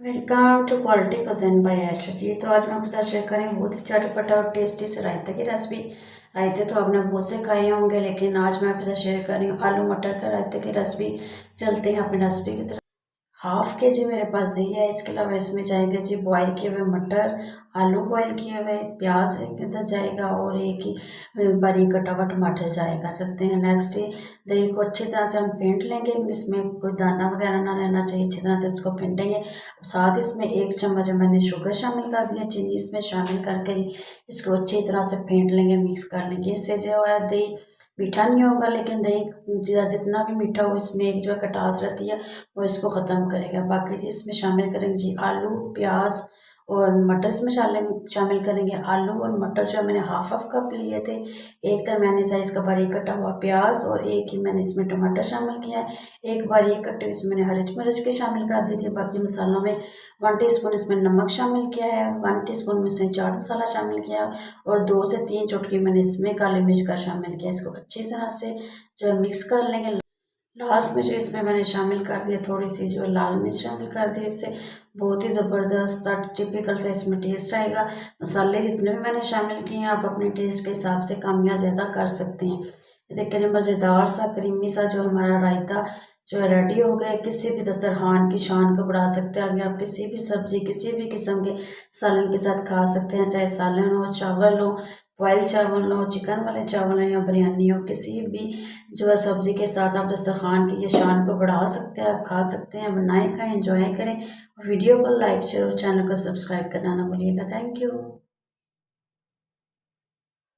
Welcome to quality cuisine by Ayesha ji. तो आज मैं आपके साथ शेयर करें बहुत ही चटपटा और टेस्टी से रायते की रेसिपी। रायते तो आपने बहुत से खाए होंगे, लेकिन आज मैं आपके साथ शेयर कर रही हूँ आलू मटर का रायते की रेसिपी। चलते हैं अपनी रेसिपी की तरफ। हाफ के जी मेरे पास दही है। इसके अलावा इसमें जाएंगे जी बॉईल किए हुए मटर, आलू बॉईल किए हुए, प्याज एक इधर जाएगा और एक ही बारीक कटा हुआ टमाटर जाएगा। चलते हैं नेक्स्ट ही दही को अच्छी तरह से हम फेंट लेंगे। इसमें कोई दाना वगैरह ना रहना चाहिए, अच्छी तरह से उसको फेंटेंगे। साथ इसमें 1 चम्मच मैंने शुगर शामिल कर दिया, चीनी इसमें शामिल करके इसको अच्छी तरह से फेंट लेंगे, मिक्स कर लेंगे। इससे जो है दही मीठा नहीं होगा, लेकिन दही जितना भी मीठा हो इसमें एक जो है खटास रहती है वो इसको ख़त्म करेगा। बाकी जी इसमें शामिल करेंगे जी आलू, प्याज और मटर इसमें शामिल करेंगे। आलू और मटर जो मैंने हाफ हाफ कप लिए थे। एक दरमियानी साइज़ का बारीक कटा हुआ प्याज और एक ही मैंने इसमें टमाटर शामिल किया है। एक बारीक कटे इसमें मैंने हरी मिर्च के शामिल कर दी थी। बाकी मसालों में 1 टीस्पून इसमें नमक शामिल किया है, 1 टीस्पून में से चाट मसाला शामिल किया और 2 से 3 चुटकी मैंने इसमें काली मिर्च का शामिल किया। इसको अच्छी तरह से जो है मिक्स कर लेंगे। लास्ट में जो इसमें मैंने शामिल कर दिया थोड़ी सी जो लाल मिर्च शामिल कर दी। इससे बहुत ही ज़बरदस्त टिपिकल सा इसमें टेस्ट आएगा। मसाले जितने भी मैंने शामिल किए हैं आप अपने टेस्ट के हिसाब से कम या ज़्यादा कर सकते हैं। ये देखिए मज़ेदार सा क्रीमी सा जो हमारा रायता जो है रेडी हो गया। किसी भी दस्तरखान की शान को बढ़ा सकते हैं। अभी आप किसी भी सब्ज़ी किसी भी किस्म के सालन के साथ खा सकते हैं, चाहे सालन हो, चावल हो, बॉयल चावल हो, चिकन वाले चावल हो या बिरयानी हो, किसी भी जो है सब्ज़ी के साथ आप दस्तरखान की ये शान को बढ़ा सकते हैं। आप खा सकते हैं, बनाएं, खाएं, एंजॉय करें। वीडियो को लाइक शेयर और चैनल को सब्सक्राइब करना ना भूलिएगा। Thank you.